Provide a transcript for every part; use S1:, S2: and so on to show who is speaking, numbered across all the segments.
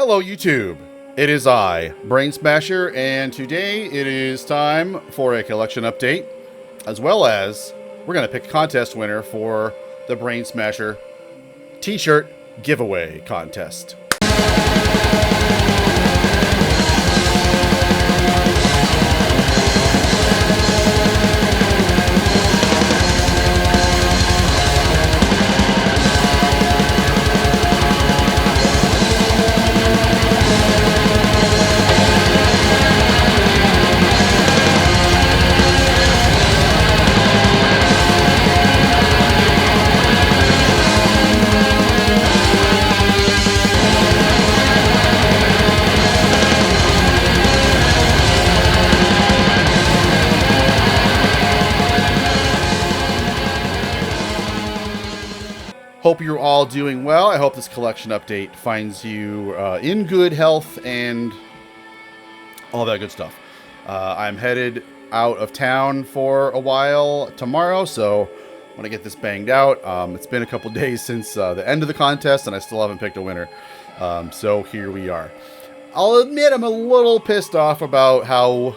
S1: Hello YouTube, it is I, Brainsmasher, and today it is time for a collection update, as well as we're going to pick a contest winner for the Brainsmasher t-shirt giveaway contest. Hope you're all doing well. I hope this collection update finds you in good health and all that good stuff. I'm headed out of town for a while tomorrow, so I want to get this banged out. It's been a couple days since the end of the contest, and I still haven't picked a winner. So here we are. I'll admit I'm a little pissed off about how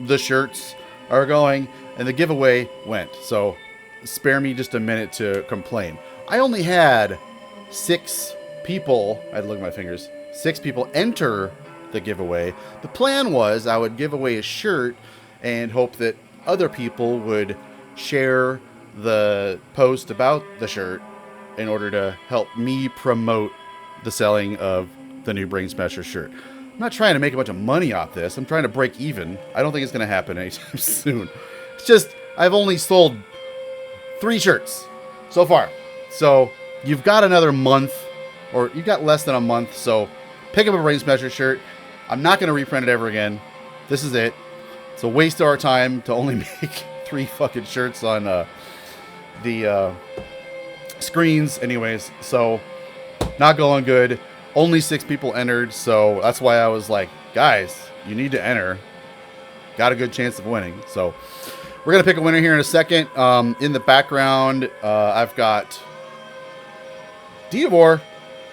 S1: the shirts are going and the giveaway went. So spare me just a minute to complain. I only had 6 people, I had to look at my fingers, 6 people enter the giveaway. The plan was I would give away a shirt and hope that other people would share the post about the shirt in order to help me promote the selling of the new Brainsmasher shirt. I'm not trying to make a bunch of money off this. I'm trying to break even. I don't think it's going to happen anytime soon. It's just, I've only sold 3 shirts so far. So you've got another month, or you've got less than a month, so pick up a Brainsmasher shirt. I'm not going to reprint it ever again. This is it. It's a waste of our time to only make 3 fucking shirts on the screens anyways. So not going good. Only 6 people entered, so that's why I was like, guys, you need to enter. Got a good chance of winning. So we're going to pick a winner here in a second. In the background, I've got Goatwhore.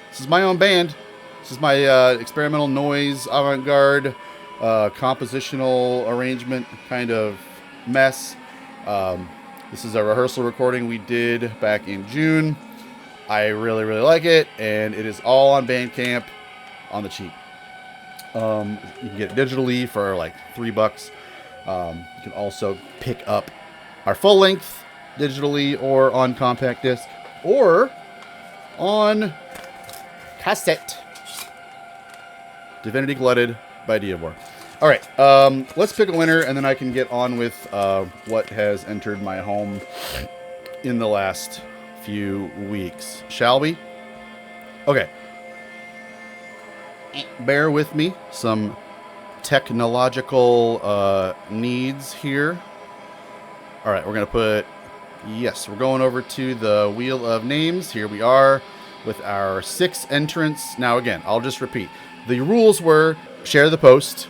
S1: This is my own band. This is my experimental noise, avant-garde, compositional arrangement kind of mess. This is a rehearsal recording we did back in June. I really, really like it, and it is all on Bandcamp on the cheap. You can get it digitally for like $3. You can also pick up our full length digitally or on compact disc or on cassette. Divinity Glutted by Goatwhore. All right, let's pick a winner, and then I can get on with what has entered my home in the last few weeks. Shall we? Okay. Bear with me. Some technological needs here. All right, we're going to put... Yes, we're going over to the Wheel of Names. Here we are with our 6 entrants. Now, again, I'll just repeat. The rules were share the post,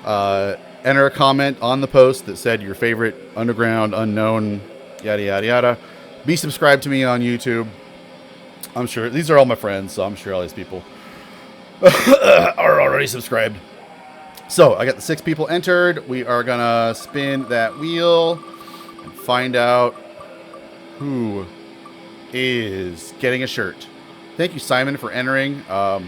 S1: enter a comment on the post that said your favorite underground, unknown, yada, yada, yada. Be subscribed to me on YouTube. I'm sure these are all my friends, so I'm sure all these people are already subscribed. So I got the 6 people entered. We are going to spin that wheel and find out who is getting a shirt. Thank you, Simon, for entering. I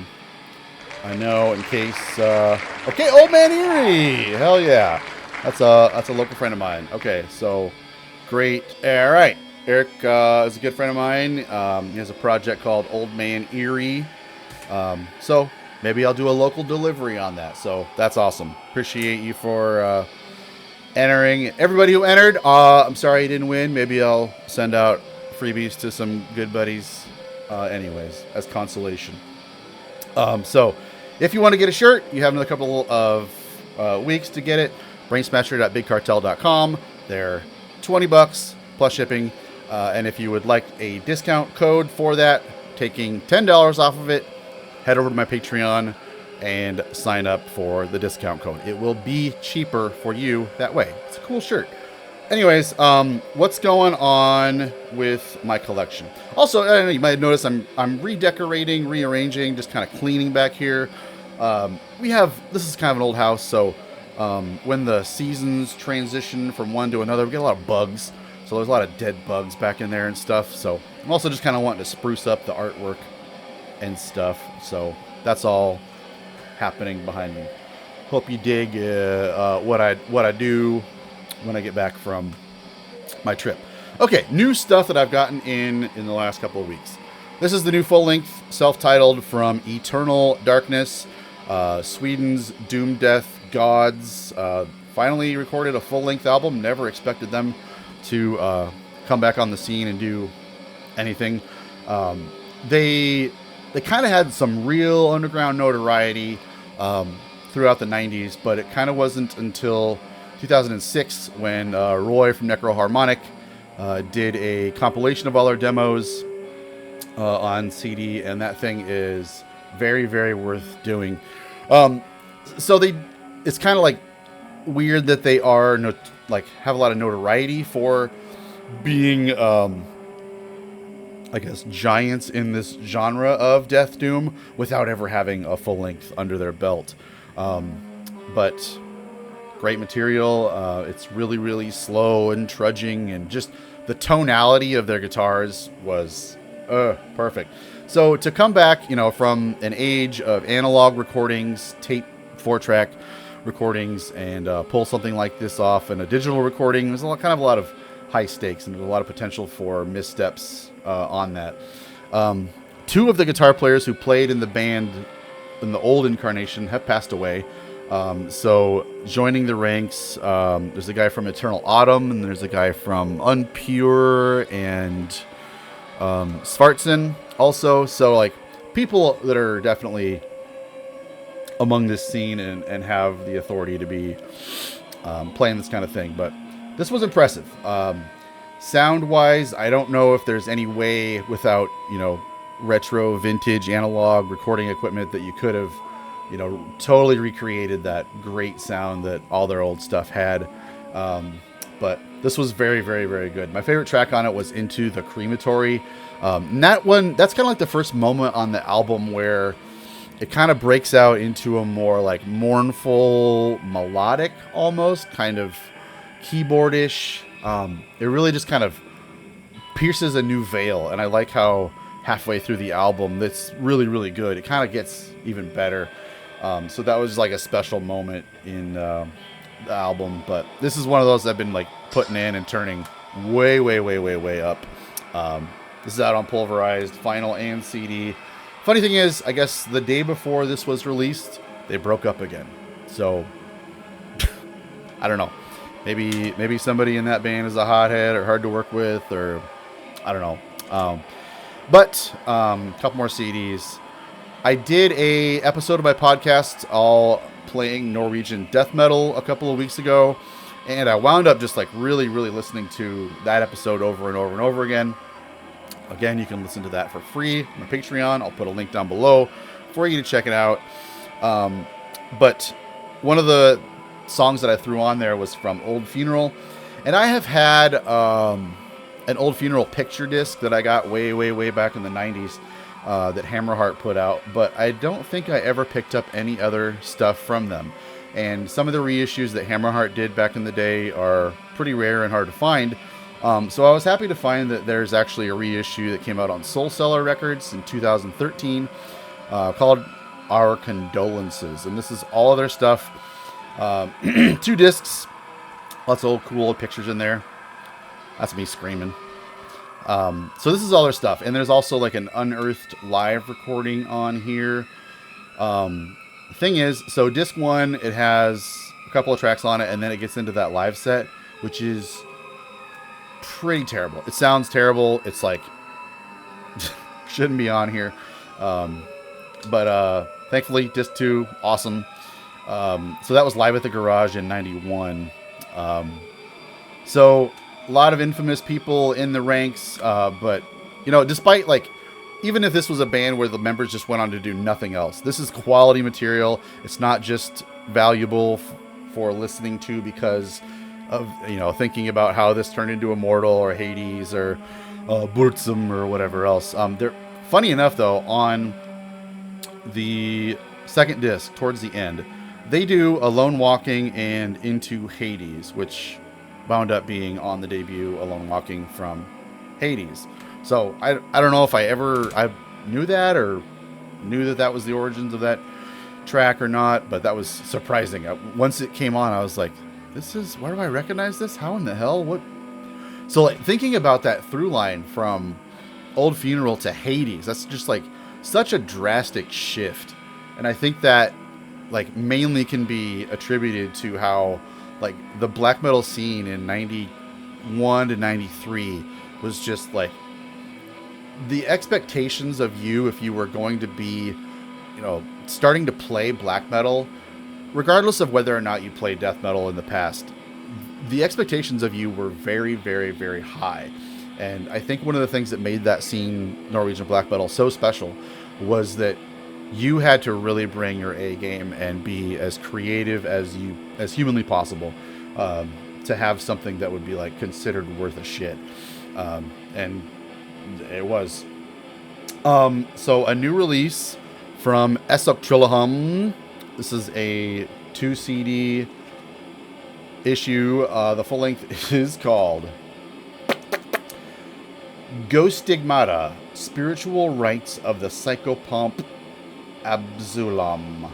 S1: know in case... okay, Old Man Erie! Hell yeah. That's a local friend of mine. Okay, so great. All right. Eric is a good friend of mine. He has a project called Old Man Erie. So maybe I'll do a local delivery on that. So that's awesome. Appreciate you for... entering. Everybody who entered, I'm sorry you didn't win. Maybe I'll send out freebies to some good buddies anyways, as consolation. So if you want to get a shirt, you have another couple of weeks to get it. Brainsmasher.bigcartel.com. They're $20 plus shipping. And if you would like a discount code for that, taking $10 off of it, head over to my Patreon and sign up for the discount code. It will be cheaper for you that way. It's a cool shirt. anyways, what's going on with my collection? Also, I don't know, you might notice I'm redecorating, rearranging, just kind of cleaning back here. This is kind of an old house, so when the seasons transition from one to another, we get a lot of bugs. So there's a lot of dead bugs back in there and stuff. So I'm also just kind of wanting to spruce up the artwork and stuff. So that's all happening behind me. Hope you dig what I do when I get back from my trip. Okay, new stuff that I've gotten in the last couple of weeks. This is the new full-length, self-titled From Eternal Darkness. Sweden's Doom Death Gods finally recorded a full-length album. Never expected them to come back on the scene and do anything. They kind of had some real underground notoriety throughout the 90s, but it kind of wasn't until 2006 when Roy from Necroharmonic did a compilation of all our demos on CD, and that thing is very, very worth doing. It's kind of like weird that they are have a lot of notoriety for being I guess giants in this genre of death doom without ever having a full length under their belt. But great material. It's really, really slow and trudging, and just the tonality of their guitars was perfect. So to come back, from an age of analog recordings, tape 4-track recordings, and pull something like this off in a digital recording, there's a lot of high stakes, and there's a lot of potential for missteps on that. Two of the guitar players who played in the band in the old incarnation have passed away. So joining the ranks, there's a guy from Eternal Autumn, and there's a guy from Unpure and Svartsen also. So people that are definitely among this scene and have the authority to be playing this kind of thing. But this was impressive. Sound wise, I don't know if there's any way without, retro vintage analog recording equipment that you could have, totally recreated that great sound that all their old stuff had. But this was very, very, very good. My favorite track on it was Into the Crematory. And that's kind of like the first moment on the album where it kind of breaks out into a more mournful, melodic, almost kind of keyboardish. It really just kind of pierces a new veil, and I like how halfway through the album that's really, really good. It kind of gets even better. So that was a special moment in the album. But this is one of those I've been putting in and turning way, way, way, way, way up. This is out on Pulverized, vinyl and CD. Funny thing is, I guess the day before this was released, they broke up again. So I don't know. Maybe somebody in that band is a hothead or hard to work with, or I don't know. But a couple more CDs. I did a episode of my podcast all playing Norwegian death metal a couple of weeks ago, and I wound up just really, really listening to that episode over and over and over again. Again, you can listen to that for free on my Patreon. I'll put a link down below for you to check it out. But one of the songs that I threw on there was from Old Funeral, and I have had an Old Funeral picture disc that I got way, way, way back in the 90s that Hammerheart put out, but I don't think I ever picked up any other stuff from them. And some of the reissues that Hammerheart did back in the day are pretty rare and hard to find. So I was happy to find that there's actually a reissue that came out on Soul Cellar Records in 2013 called Our Condolences. And this is all of their stuff. 2 discs, lots of old cool pictures in there. That's me screaming. So this is all their stuff. And there's also an Unearthed live recording on here. The thing is, so disc 1, it has a couple of tracks on it, and then it gets into that live set, which is pretty terrible. It sounds terrible. It's shouldn't be on here. But thankfully, disc 2, awesome. So that was live at the Garage in 91. So a lot of infamous people in the ranks, but despite even if this was a band where the members just went on to do nothing else, this is quality material. It's not just valuable for listening to because of, you know, thinking about how this turned into Immortal or Hades or Burzum or whatever else. They're funny enough though, on the second disc towards the end, they do Alone Walking and Into Hades, which wound up being on the debut Alone Walking from Hades. So I don't know if I knew that or knew that was the origins of that track or not, but that was surprising. Once it came on, I was like, why do I recognize this? How in the hell? What? So like thinking about that through line from Old Funeral to Hades, that's just like such a drastic shift. And I think that like mainly can be attributed to how like the black metal scene in 91 to 93 was just like the expectations of you, if you were going to be, you know, starting to play black metal, regardless of whether or not you played death metal in the past, the expectations of you were very, very, very high. And I think one of the things that made that scene, Norwegian black metal, so special was that you had to really bring your A game and be as creative as humanly possible, to have something that would be like considered worth a shit. And it was. So a new release from Essup Trilah. This is a 2 CD issue. The full length is called Ghostigmata, Spiritual Rites of the Psychopomp Abzulam.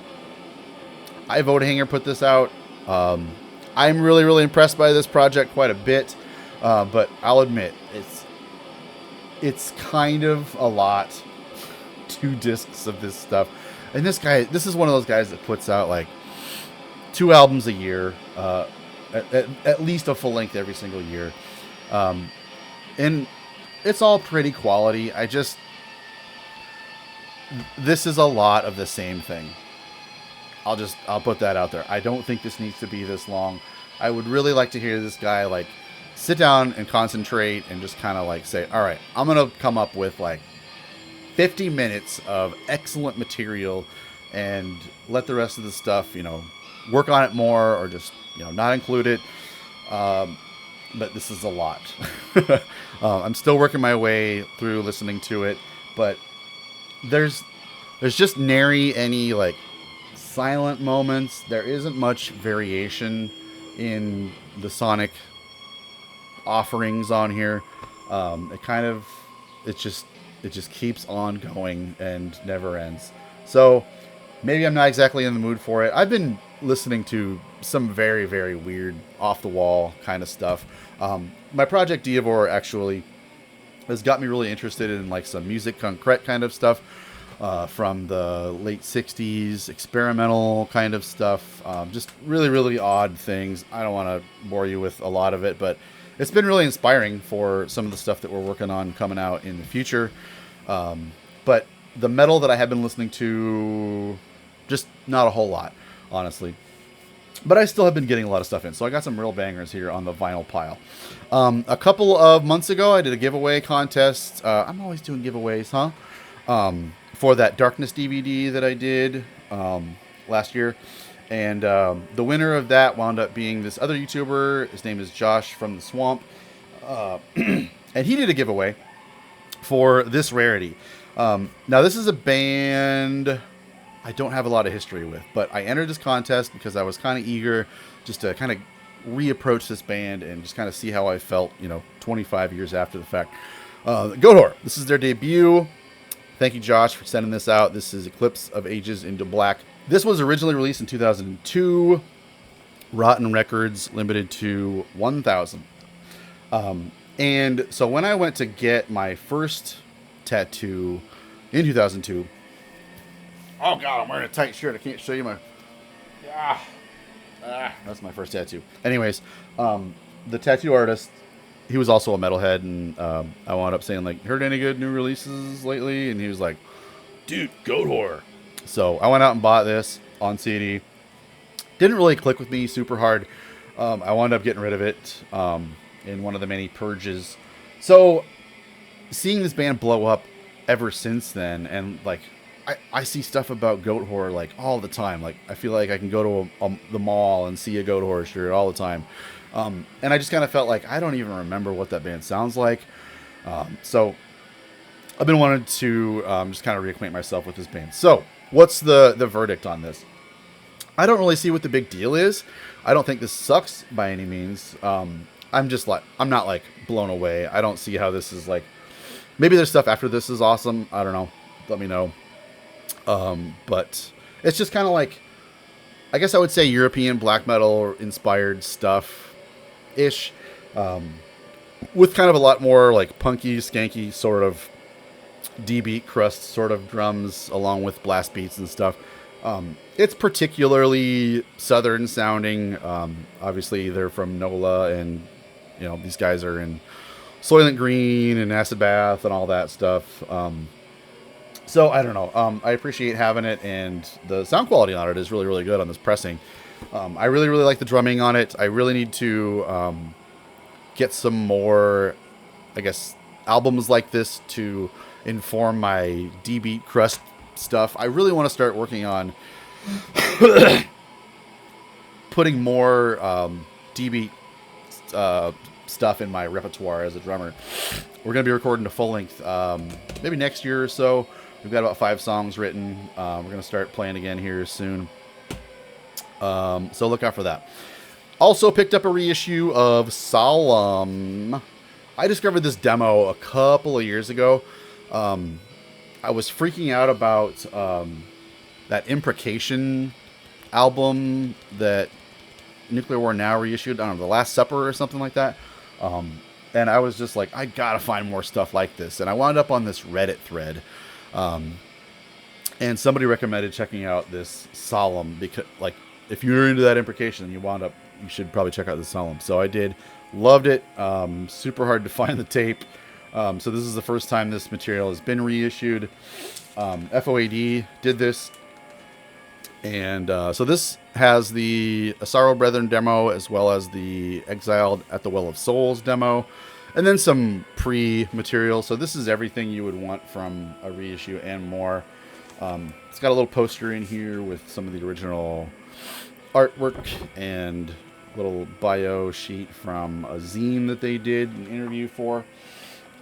S1: Votehanger put this out. I'm really, really impressed by this project quite a bit, but I'll admit it's kind of a lot. 2 discs of this stuff, and this is one of those guys that puts out like 2 albums a year, at least a full length every single year, and it's all pretty quality. This is a lot of the same thing. I'll put that out there. I don't think this needs to be this long. I would really like to hear this guy like sit down and concentrate and just kind of like say, all right, I'm going to come up with like 50 minutes of excellent material and let the rest of the stuff, you know, work on it more or just, you know, not include it. But this is a lot. I'm still working my way through listening to it, but there's just nary any like silent moments. There isn't much variation in the sonic offerings on here. It just keeps on going and never ends. So maybe I'm not exactly in the mood for it. I've been listening to some very, very weird off the wall kind of stuff. My project Goatwhore actually has got me really interested in like some musique concrète kind of stuff, from the late 60s, experimental kind of stuff. Just really, really odd things. I don't want to bore you with a lot of it, but it's been really inspiring for some of the stuff that we're working on coming out in the future. But the metal that I have been listening to, just not a whole lot, honestly. But I still have been getting a lot of stuff in. So I got some real bangers here on the vinyl pile. A couple of months ago, I did a giveaway contest. I'm always doing giveaways, huh? For that Darkness DVD that I did last year. And the winner of that wound up being this other YouTuber. His name is Josh from the Swamp. And he did a giveaway for this rarity. Now, this is a band I don't have a lot of history with, but I entered this contest because I was kind of eager just to kind of reapproach this band and just kind of see how I felt, 25 years after the fact. Goatwhore, this is their debut. Thank you, Josh, for sending this out. This is Eclipse of Ages into Black. This was originally released in 2002. Rotten Records, limited to 1,000. And so when I went to get my first tattoo in 2002, oh God, I'm wearing a tight shirt. I can't show you my... that's my first tattoo. Anyways, the tattoo artist, he was also a metalhead, and I wound up saying, like, heard any good new releases lately? And he was like, dude, Goatwhore. So I went out and bought this on CD. Didn't really click with me super hard. I wound up getting rid of it in one of the many purges. So seeing this band blow up ever since then, and like I see stuff about Goatwhore like all the time. Like I feel like I can go to the mall and see a Goatwhore shirt all the time. And I just kind of felt like I don't even remember what that band sounds like. So I've been wanting to just kind of reacquaint myself with this band. So what's the verdict on this? I don't really see what the big deal is. I don't think this sucks by any means. I'm not like blown away. I don't see how this is like, maybe there's stuff after this is awesome. I don't know. Let me know. But it's just kind of like, I guess I would say European black metal inspired stuff ish. With kind of a lot more like punky, skanky sort of D-beat crust sort of drums along with blast beats and stuff. It's particularly southern sounding. Obviously they're from NOLA, and you know, these guys are in Soylent Green and Acid Bath and all that stuff. So I don't know. I appreciate having it, and the sound quality on it is really, really good on this pressing. I really, really like the drumming on it. I really need to get some more, I guess, albums like this to inform my D-beat crust stuff. I really want to start working on putting more D-beat stuff in my repertoire as a drummer. We're going to be recording a full length maybe next year or so. We've got about 5 songs written. We're going to start playing again here soon. So look out for that. Also picked up a reissue of Solemn. I discovered this demo a couple of years ago. I was freaking out about that Imprecation album that Nuclear War Now reissued. I don't know, The Last Supper or something like that. And I was just like, I gotta find more stuff like this. And I wound up on this Reddit thread. And somebody recommended checking out this Solemn, because like if you're into that Imprecation, you should probably check out the Solemn. So I did, loved it. Super hard to find the tape. So this is the first time this material has been reissued. FOAD did this. And so this has the Asaro Brethren demo, as well as the Exiled at the Well of Souls demo, and then some pre-material. So this is everything you would want from a reissue and more. It's got a little poster in here with some of the original artwork and a little bio sheet from a zine that they did an interview for.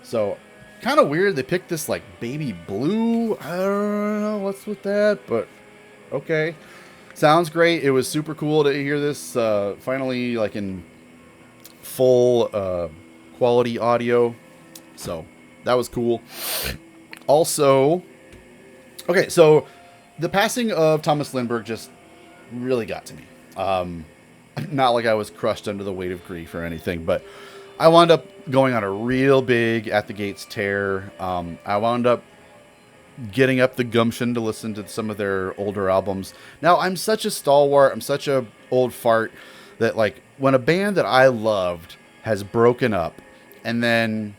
S1: So kind of weird they picked this like baby blue. I don't know what's with that, but okay. Sounds great. It was super cool to hear this finally like in full quality audio. So that was cool. Also, okay, so the passing of Thomas Lindbergh just really got to me. Not like I was crushed under the weight of grief or anything, but I wound up going on a real big At the Gates tear. I wound up getting up the gumption to listen to some of their older albums. Now, I'm such a stalwart, I'm such a old fart, that like when a band that I loved has broken up and then,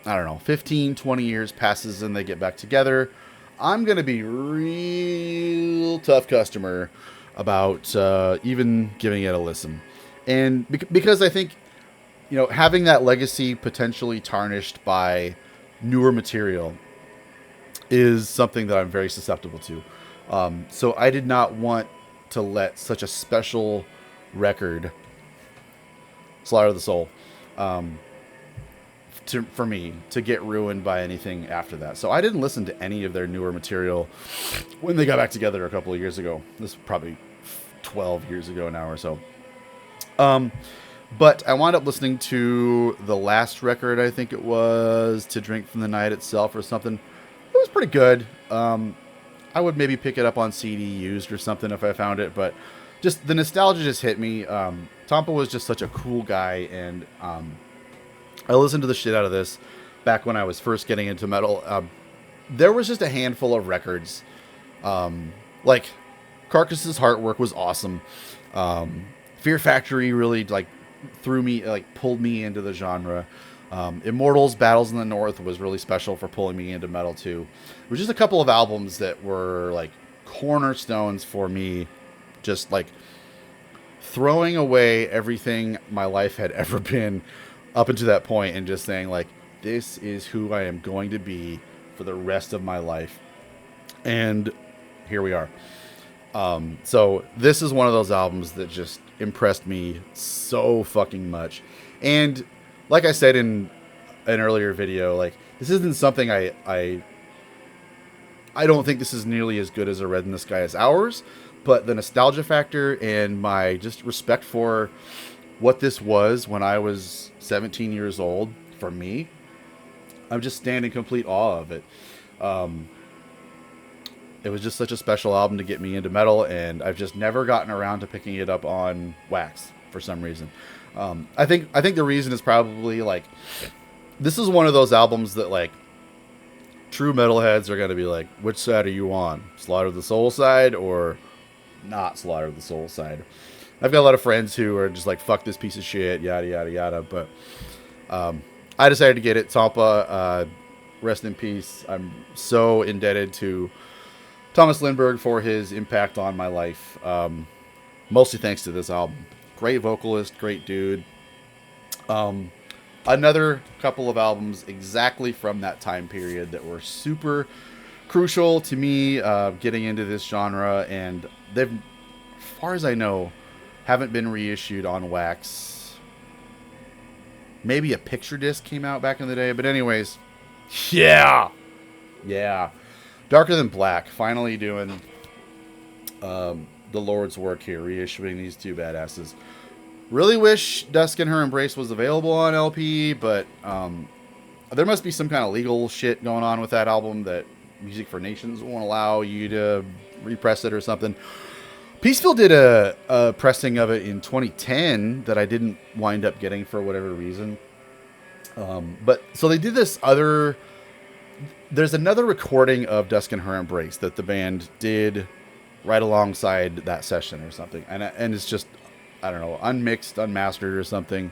S1: I don't know, 15, 20 years passes and they get back together, I'm going to be real tough customer about even giving it a listen. And because I think, you know, having that legacy potentially tarnished by newer material is something that I'm very susceptible to. So I did not want to let such a special record, Slaughter of the Soul, for me to get ruined by anything after that. So I didn't listen to any of their newer material when they got back together a couple of years ago. This was probably 12 years ago now or so. But I wound up listening to the last record, I think it was To Drink from the Night Itself or something. It was pretty good. I would maybe pick it up on CD used or something if I found it, but just the nostalgia just hit me. Tompa was just such a cool guy, and I listened to the shit out of this back when I was first getting into metal. There was just a handful of records. Like Carcass's Heartwork was awesome. Fear Factory really pulled me into the genre. Immortals Battles in the North was really special for pulling me into metal too. It was just a couple of albums that were like cornerstones for me, just like throwing away everything my life had ever been up until that point and just saying like, this is who I am going to be for the rest of my life. And here we are. So this is one of those albums that just impressed me so fucking much. And like I said in an earlier video, like, this isn't something I don't think this is nearly as good as A Red in the Sky as Ours, but the nostalgia factor and my just respect for what this was when I was 17 years old, for me, I'm just standing in complete awe of it. It was just such a special album to get me into metal, and I've just never gotten around to picking it up on wax for some reason. I think the reason is probably, like, this is one of those albums that, like, true metalheads are going to be like, which side are you on? Slaughter of the Soul side or not Slaughter of the Soul side? I've got a lot of friends who are just like, fuck this piece of shit, yada, yada, yada. But I decided to get it. Tampa, rest in peace. I'm so indebted to Thomas Lindbergh for his impact on my life. Mostly thanks to this album. Great vocalist, great dude. Another couple of albums exactly from that time period that were super crucial to me getting into this genre, and they've, as far as I know, haven't been reissued on wax. Maybe a picture disc came out back in the day, but anyways, yeah. Darker Than Black, finally doing the Lord's work here, reissuing these two badasses. Really wish Dusk in Her Embrace was available on LP, but there must be some kind of legal shit going on with that album that Music for Nations won't allow you to repress it or something. Peaceville did a pressing of it in 2010 that I didn't wind up getting for whatever reason. But so they did this other... There's another recording of Dusk in Her Embrace that the band did right alongside that session or something. And it's just, I don't know, unmixed, unmastered or something.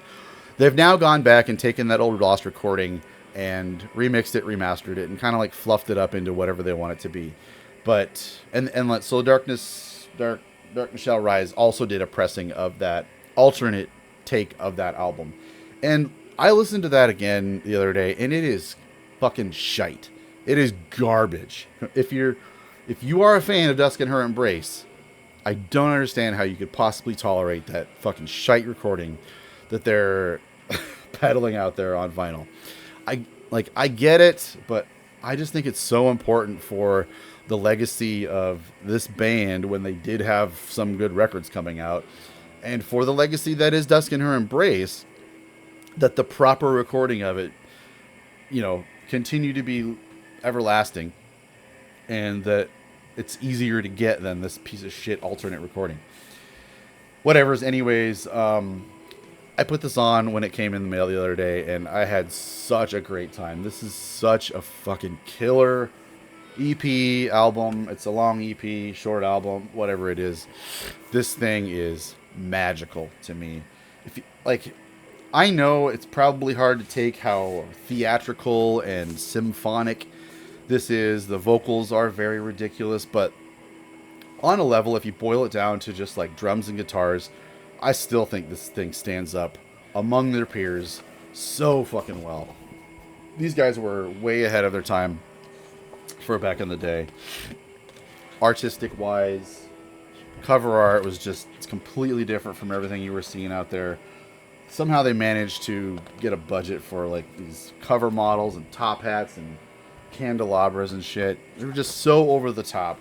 S1: They've now gone back and taken that old Lost recording and remixed it, remastered it, and kind of like fluffed it up into whatever they want it to be. But, so Darkness Shall Rise also did a pressing of that alternate take of that album. And I listened to that again the other day, and it is fucking shite. It is garbage. If you are a fan of Dusk in Her Embrace, I don't understand how you could possibly tolerate that fucking shite recording that they're peddling out there on vinyl. I get it, but I just think it's so important for the legacy of this band when they did have some good records coming out, and for the legacy that is Dusk in Her Embrace, that the proper recording of it, continue to be everlasting, and that it's easier to get than this piece of shit alternate recording. Whatever's. Anyways, I put this on when it came in the mail the other day, and I had such a great time. This is such a fucking killer EP album. It's a long EP, short album, whatever it is. This thing is magical to me. I know it's probably hard to take how theatrical and symphonic this is. The vocals are very ridiculous, but on a level, if you boil it down to just like drums and guitars, I still think this thing stands up among their peers so fucking well. These guys were way ahead of their time for back in the day. Artistic wise, cover art was just, it's completely different from everything you were seeing out there. Somehow they managed to get a budget for like these cover models and top hats and candelabras and shit. They were just so over the top,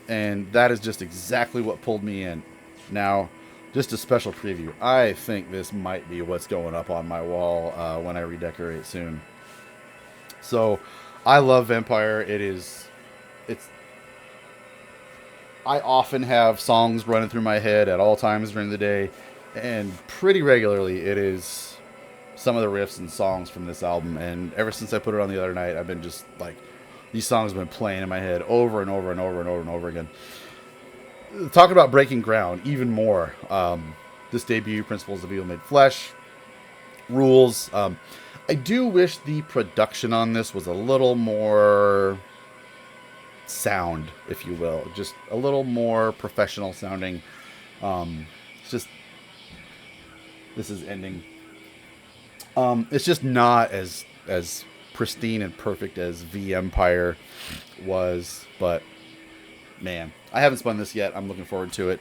S1: and that is just exactly what pulled me in. Now, just a special preview. I think this might be what's going up on my wall when I redecorate soon. So, I love Vampire. I often have songs running through my head at all times during the day, and pretty regularly it is some of the riffs and songs from this album. And ever since I put it on the other night, I've been just like, these songs have been playing in my head over and over and over and over and over again. Talking about breaking ground even more. This debut, Principles of Evil Made Flesh, rules. I do wish the production on this was a little more sound, if you will. Just a little more professional sounding. It's just... This is ending. It's just not as pristine and perfect as V Empire was, but man, I haven't spun this yet. I'm looking forward to it.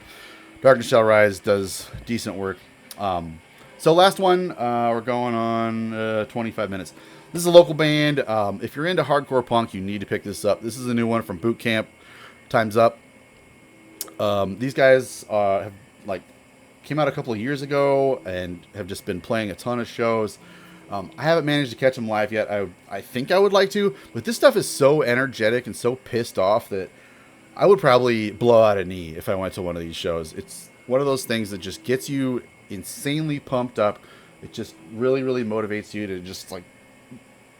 S1: Darkness Shall Rise does decent work. So last one, we're going on 25 minutes. This is a local band. If you're into hardcore punk, you need to pick this up. This is a new one from Boot Camp. Time's Up. These guys have came out a couple of years ago and have just been playing a ton of shows. I haven't managed to catch them live yet. I think I would like to, but this stuff is so energetic and so pissed off that I would probably blow out a knee if I went to one of these shows. It's one of those things that just gets you insanely pumped up. It just really, really motivates you to just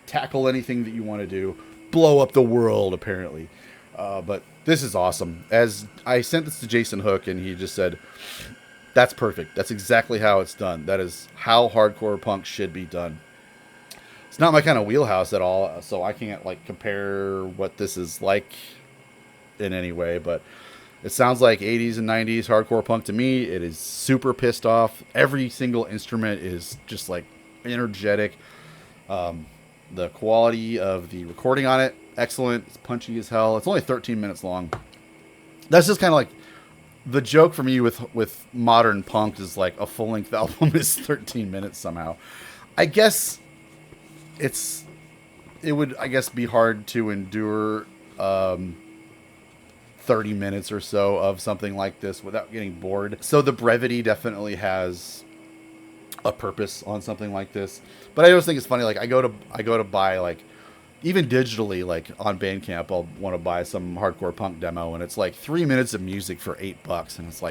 S1: tackle anything that you want to do, blow up the world apparently. But this is awesome. As I sent this to Jason Hook and he just said, that's perfect. That's exactly how it's done. That is how hardcore punk should be done. It's not my kind of wheelhouse at all, so I can't compare what this is like in any way, but it sounds like 80s and 90s hardcore punk to me. It is super pissed off. Every single instrument is just energetic. The quality of the recording on it, excellent. It's punchy as hell. It's only 13 minutes long. That's just kind of the joke for me with modern punk is a full-length album is 13 minutes somehow. I guess it would be hard to endure 30 minutes or so of something like this without getting bored. So the brevity definitely has a purpose on something like this. But I always think it's funny. I go to buy even digitally, on Bandcamp, I'll want to buy some hardcore punk demo, and it's 3 minutes of music for $8, and it's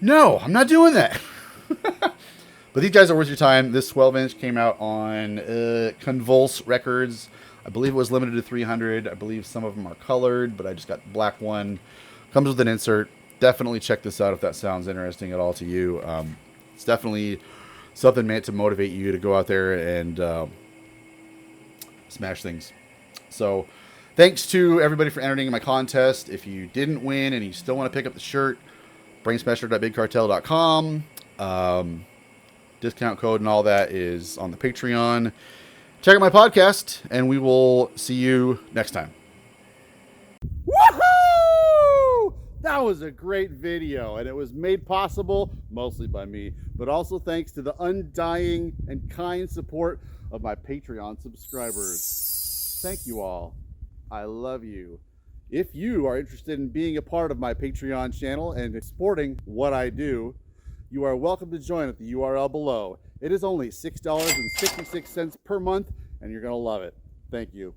S1: no, I'm not doing that. But these guys are worth your time. This 12-inch came out on Convulse Records. I believe it was limited to 300. I believe some of them are colored, but I just got the black one. Comes with an insert. Definitely check this out if that sounds interesting at all to you. It's definitely something meant to motivate you to go out there and smash things. So thanks to everybody for entering in my contest. If you didn't win and you still want to pick up the shirt, brainsmasher.bigcartel.com. Discount code and all that is on the Patreon. Check out my podcast, and we will see you next time. Woohoo! That was a great video, and it was made possible mostly by me, but also thanks to the undying and kind support of my Patreon subscribers. Thank you all. I love you. If you are interested in being a part of my Patreon channel and supporting what I do, you are welcome to join at the URL below. It is only $6.66 per month, and you're going to love it. Thank you.